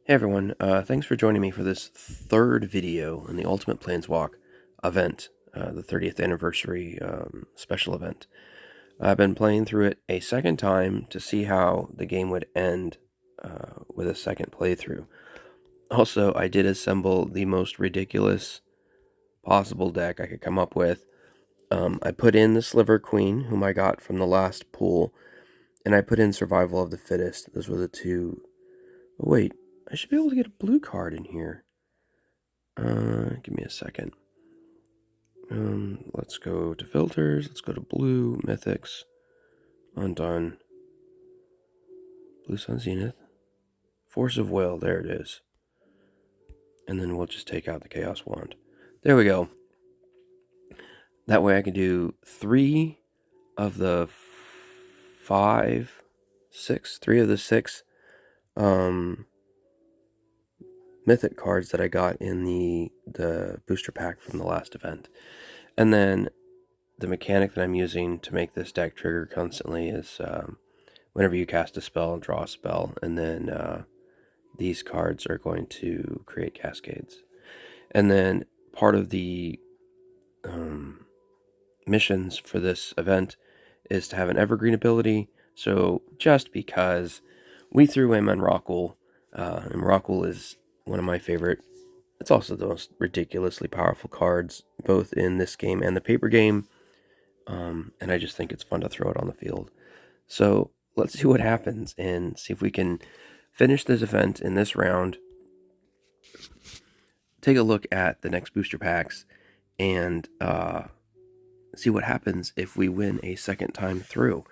Hey everyone, thanks for joining me for this third video in the Ultimate Planeswalk event, the 30th anniversary special event. I've been playing through it a second time to see how the game would end with a second playthrough. Also, I did assemble the most ridiculous possible deck I could come up with. I put in the Sliver Queen, whom I got from the last pool, and I put in Survival of the Fittest. Those were the two. Oh, wait, I should be able to get a blue card in here. Give me a second. Let's go to filters. Let's go to blue, mythics, undone, blue sun zenith, force of will. There it is. And then we'll just take out the chaos wand. There we go. That way I can do three of the six mythic cards that I got in the booster pack from the last event. And then the mechanic that I'm using to make this deck trigger constantly is whenever you cast a spell, draw a spell, and then these cards are going to create cascades. And then part of the missions for this event is to have an evergreen ability. So just because we threw in Mraku, and Mraku is one of my favorite. It's also the most ridiculously powerful cards, both in this game and the paper game. And I just think it's fun to throw it on the field. So let's see what happens and see if we can finish this event in this round. Take a look at the next booster packs and see what happens if we win a second time through.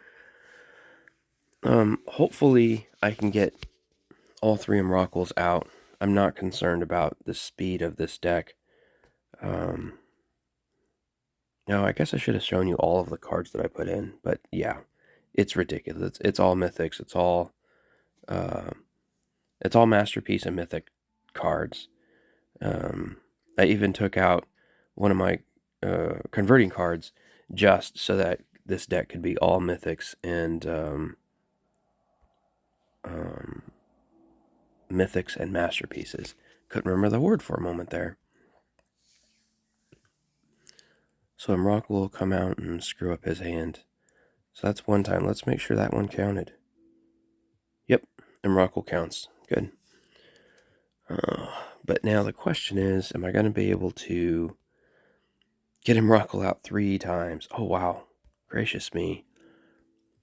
Hopefully I can get all three Mrakles out. I'm not concerned about the speed of this deck. No, I guess I should have shown you all of the cards that I put in, but yeah, it's ridiculous. It's all mythics. It's all masterpiece and mythic cards. I even took out one of my converting cards just so that this deck could be all mythics and masterpieces. Couldn't remember the word for a moment there. So Mrock will come out and screw up his hand. So that's one time. Let's make sure that one counted. Yep, Mrock counts. Good. But now the question is, am I going to be able to get Mrock out 3 times? Oh, wow. Gracious me.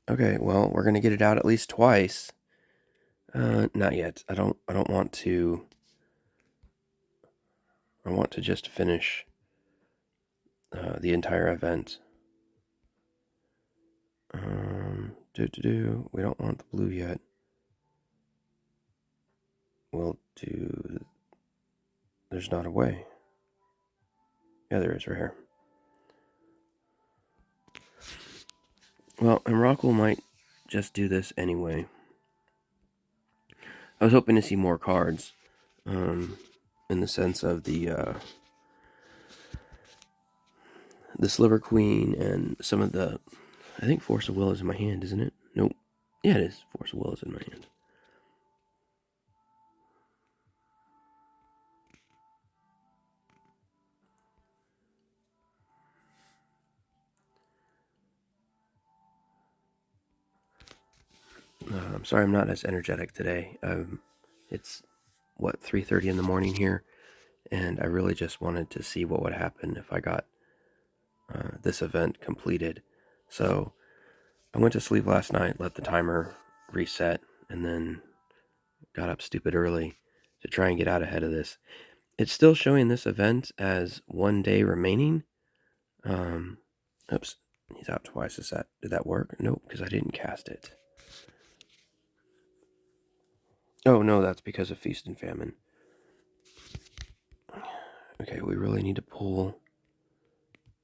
Okay, well, we're going to get it out at least twice. Not yet. I don't want to. I want to just finish the entire event. We don't want the blue yet. We'll do. There's not a way. Yeah, there is right here. Well, and Rockwell might just do this anyway. I was hoping to see more cards, in the sense of the Sliver Queen and some of the. I think Force of Will is in my hand, isn't it? Nope. Yeah, it is. Force of Will is in my hand. I'm sorry I'm not as energetic today. It's, 3:30 in the morning here, and I really just wanted to see what would happen if I got this event completed. So I went to sleep last night, let the timer reset, and then got up stupid early to try and get out ahead of this. It's still showing this event as 1 day remaining. Oops, he's out twice. Did that work? Nope, because I didn't cast it. Oh no, that's because of Feast and Famine. Okay, we really need to pull.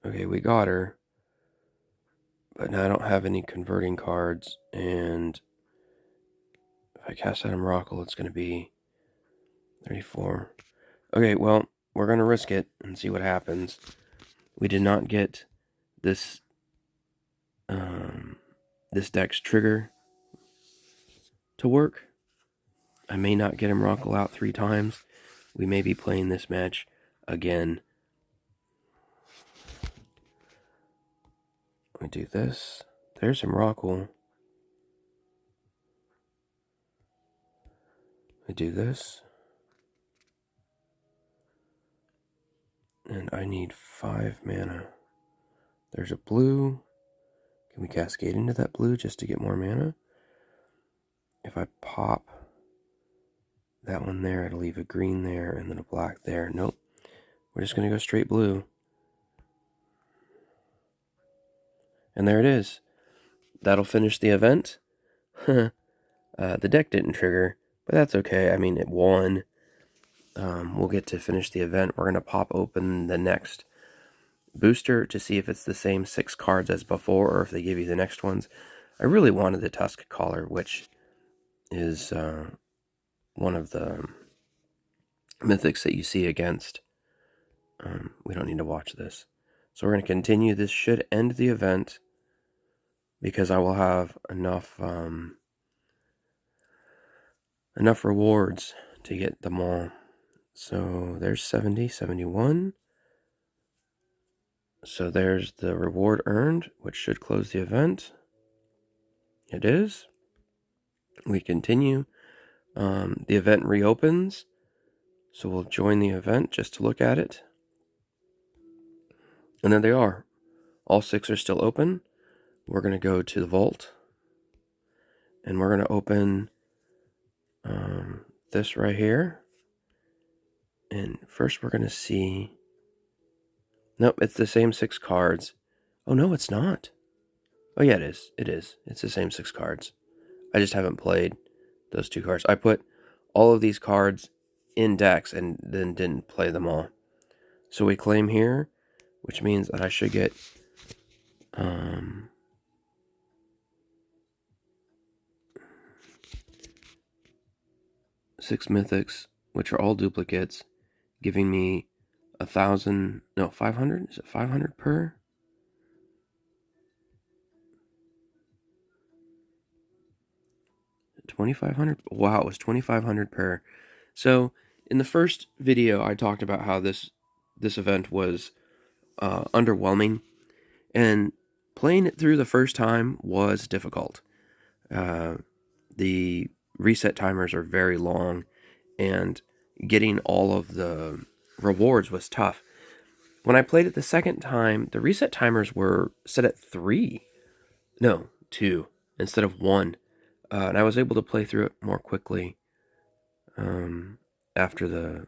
Okay, we got her. But now I don't have any converting cards, and if I cast out a Miracle, it's going to be 34. Okay, well, we're going to risk it and see what happens. We did not get this this deck's trigger to work. I may not get him Rockle out 3 times. We may be playing this match again. We do this. There's some Rockle. We do this. And I need 5 mana. There's a blue. Can we cascade into that blue just to get more mana? If I pop that one there, it'll leave a green there and then a black there. Nope. We're just going to go straight blue. And there it is. That'll finish the event. The deck didn't trigger, but that's okay. I mean, it won. We'll get to finish the event. We're going to pop open the next booster to see if it's the same 6 cards as before or if they give you the next ones. I really wanted the Tusk Collar, which is one of the mythics that you see against. We don't need to watch this. So we're going to continue. This should end the event because I will have enough rewards to get them all. So there's 70, 71. So there's the reward earned, which should close the event. It is. We continue. The event reopens. So we'll join the event just to look at it. And there they are. All 6 are still open. We're going to go to the vault. And we're going to open this right here. And first we're going to see... Nope, it's the same 6 cards. Oh, no, it's not. Oh, yeah, it is. It is. It's the same 6 cards. I just haven't played those 2 cards. I put all of these cards in decks and then didn't play them all. So we claim here, which means that I should get 6 mythics, which are all duplicates, giving me 1,000, no, 500? Is it 500 per? $2,500? Wow, it was 2,500 per. So in the first video, I talked about how this event was underwhelming, and playing it through the first time was difficult. The reset timers are very long, and getting all of the rewards was tough. When I played it the second time, the reset timers were set at 2 instead of 1. And I was able to play through it more quickly after the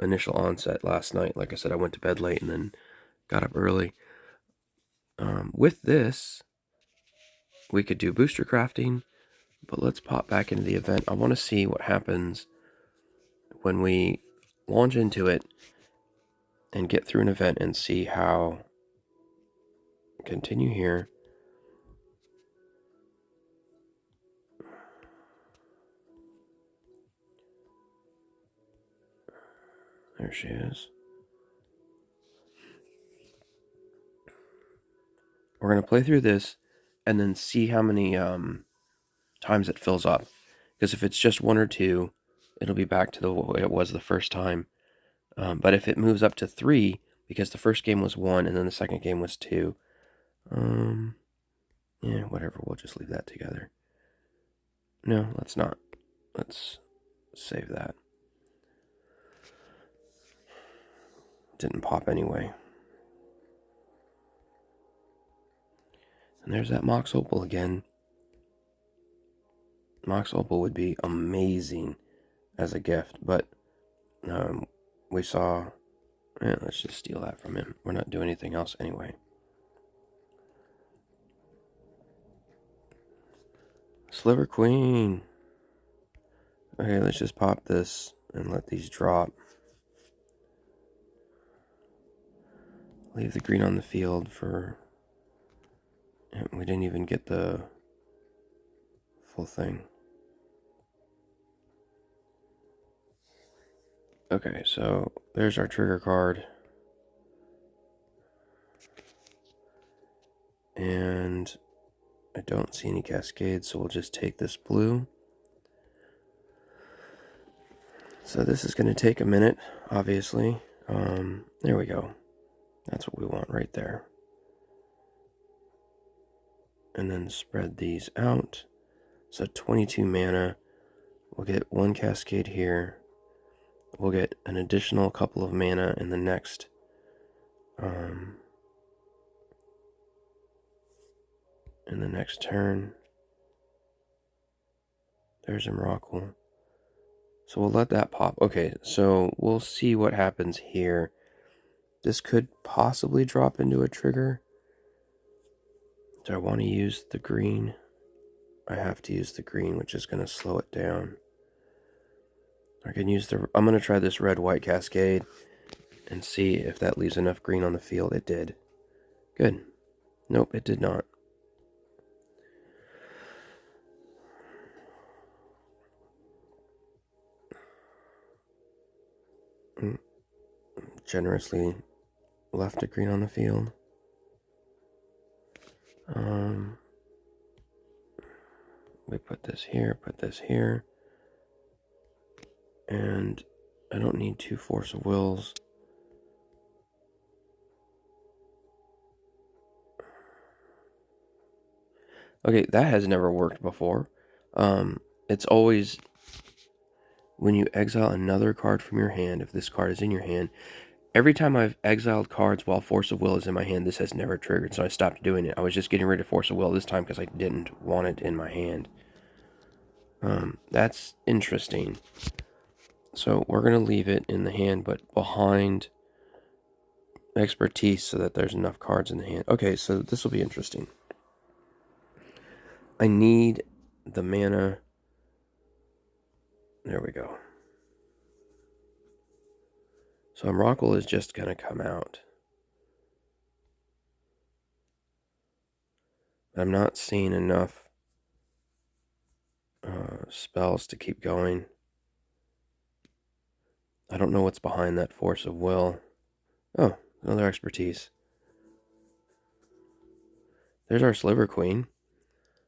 initial onset last night. Like I said, I went to bed late and then got up early. With this, we could do booster crafting, but let's pop back into the event. I want to see what happens when we launch into it and get through an event and see how... Continue here. There she is. We're going to play through this and then see how many times it fills up. Because if it's just 1 or 2, it'll be back to the way it was the first time. But if it moves up to 3, because the first game was 1 and then the second game was 2, yeah, whatever, we'll just leave that together. No, let's not. Let's save that. Didn't pop anyway. And there's that Mox Opal again. Mox Opal would be amazing as a gift, but we saw... let's just steal that from him. We're not doing anything else anyway. Sliver Queen. Okay, let's just pop this and let these drop. Leave the green on the field for... We didn't even get the full thing. Okay, so there's our trigger card. And I don't see any cascades, so we'll just take this blue. So this is going to take a minute, obviously. There we go. That's what we want right there. And then spread these out. So 22 mana. We'll get one cascade here. We'll get an additional couple of mana in the next turn. There's Emrakul. So we'll let that pop. Okay, so we'll see what happens here. This could possibly drop into a trigger. Do I want to use the green? I have to use the green, which is going to slow it down. I can use I'm going to try this red-white cascade and see if that leaves enough green on the field. It did. Good. Nope, it did not. Generously left a green on the field. We put this here, and I don't need 2 Force of Wills. Okay, that has never worked before. It's always when you exile another card from your hand, if this card is in your hand, every time I've exiled cards while Force of Will is in my hand, this has never triggered, so I stopped doing it. I was just getting rid of Force of Will this time because I didn't want it in my hand. That's interesting. So we're going to leave it in the hand, but behind Expertise so that there's enough cards in the hand. Okay, so this will be interesting. I need the mana. There we go. So Emrakul is just going to come out. I'm not seeing enough spells to keep going. I don't know what's behind that Force of Will. Oh, another Expertise. There's our Sliver Queen.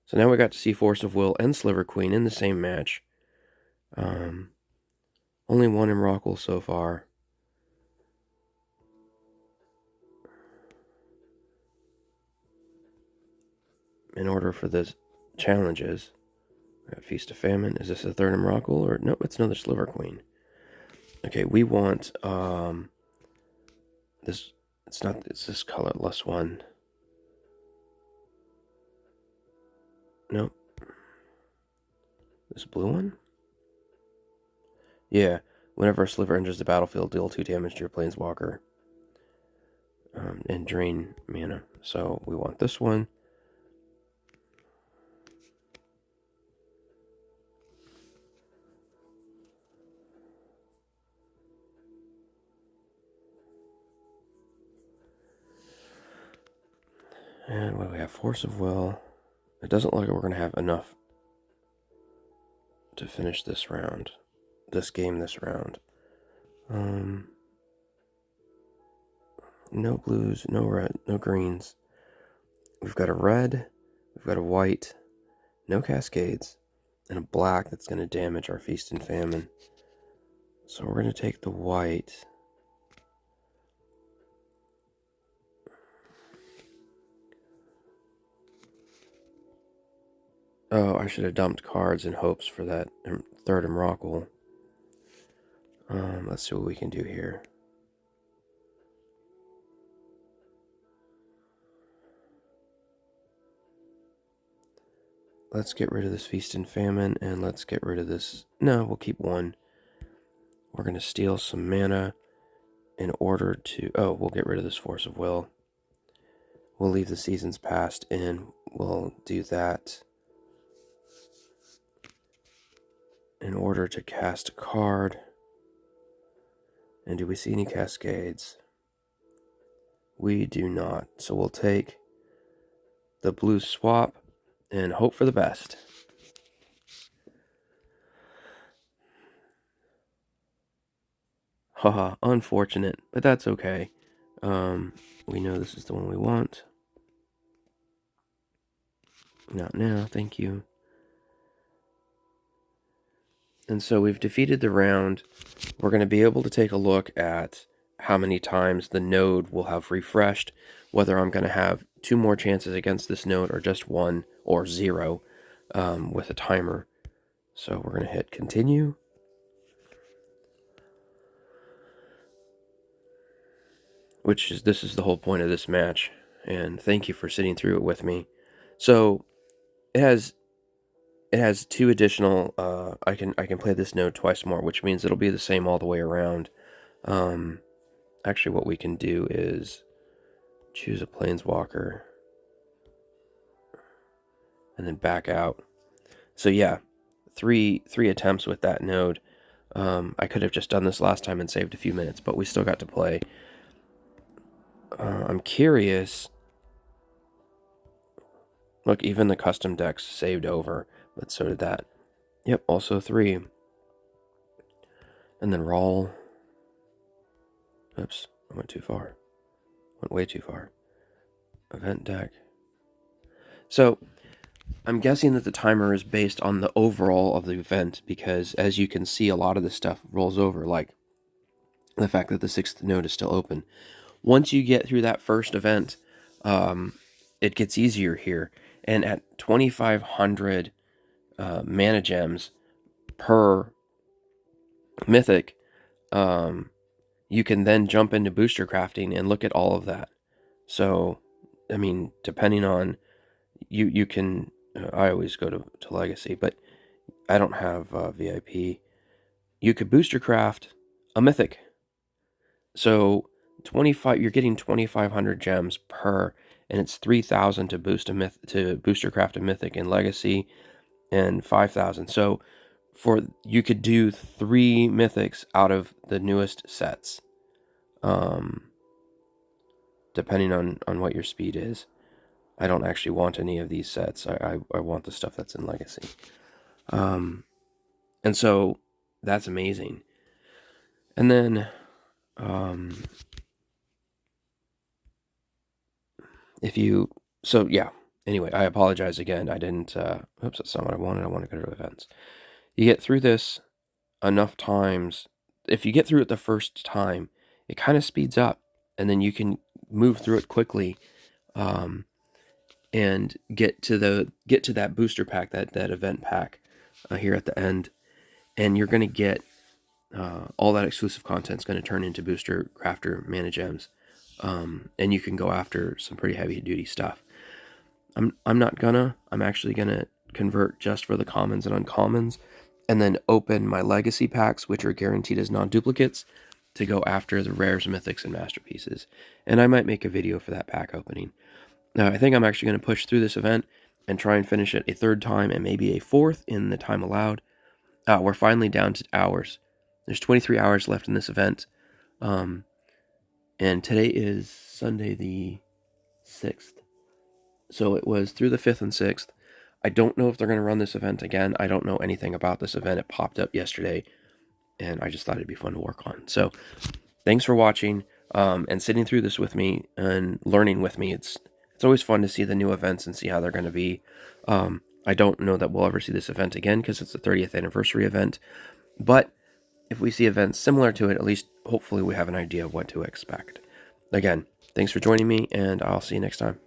So now we got to see Force of Will and Sliver Queen in the same match. Only one Emrakul so far. In order for the challenges, we got Feast of Famine. Is this a third Emrakul or nope? It's another Sliver Queen. Okay, we want this. It's this colorless one. Nope. This blue one? Yeah. Whenever a sliver enters the battlefield, deal 2 damage to your Planeswalker. And drain mana. So we want this one. And what do we have? Force of Will. It doesn't look like we're going to have enough to finish this round. This round. No blues, no red, no greens. We've got a red, we've got a white, no cascades, and a black that's going to damage our Feast and Famine. So we're going to take the white. Oh, I should have dumped cards in hopes for that third Emrakul. Let's see what we can do here. Let's get rid of this Feast and Famine, and let's get rid of this. No, we'll keep one. We're going to steal some mana in order to... Oh, we'll get rid of this Force of Will. We'll leave the Seasons Past in. We'll do that in order to cast a card. And do we see any cascades? We do not. So we'll take the blue swap and hope for the best. Haha, unfortunate, but that's okay. We know this is the one we want. Not now, thank you. And so we've defeated the round. We're going to be able to take a look at how many times the node will have refreshed, whether I'm going to have 2 more chances against this node or just 1 or 0 with a timer. So we're going to hit continue. This is the whole point of this match, and thank you for sitting through it with me. So it has 2 additional. I can play this node twice more, which means it'll be the same all the way around. Actually, what we can do is choose a Planeswalker and then back out. So yeah, three attempts with that node. I could have just done this last time and saved a few minutes, but we still got to play. I'm curious. Look, even the custom decks saved over, but so did that. Yep, also 3. And then roll. Oops, I went too far. Went way too far. Event deck. So, I'm guessing that the timer is based on the overall of the event, because as you can see, a lot of this stuff rolls over, like the fact that the 6th node is still open. Once you get through that first event, it gets easier here. And at 2,500 mana gems per mythic, you can then jump into booster crafting and look at all of that. So, I mean, depending on, you can, I always go to Legacy, but I don't have VIP. You could booster craft a mythic. So, you're getting 2,500 gems per, and it's 3,000 to booster craft a mythic in Legacy, and 5,000. So, you could do 3 mythics out of the newest sets, depending on what your speed is. I don't actually want any of these sets. I want the stuff that's in Legacy. And so that's amazing. And then anyway, I apologize again. I didn't, oops, that's not what I wanted. I want to go to events. You get through this enough times. If you get through it the first time, it kind of speeds up, and then you can move through it quickly, and get to that booster pack, that event pack here at the end, and you're going to get all that exclusive content is going to turn into booster crafter mana gems, and you can go after some pretty heavy duty stuff. I'm actually gonna convert just for the commons and uncommons, and then open my legacy packs, which are guaranteed as non-duplicates, to go after the rares, mythics, and masterpieces. And I might make a video for that pack opening. Now, I think I'm actually going to push through this event and try and finish it a 3rd time and maybe a 4th in the time allowed. We're finally down to hours. There's 23 hours left in this event. And today is Sunday the 6th. So it was through the 5th and 6th. I don't know if they're going to run this event again. I don't know anything about this event. It popped up yesterday, and I just thought it'd be fun to work on. So thanks for watching and sitting through this with me and learning with me. It's always fun to see the new events and see how they're going to be. I don't know that we'll ever see this event again because it's the 30th anniversary event. But if we see events similar to it, at least hopefully we have an idea of what to expect. Again, thanks for joining me, and I'll see you next time.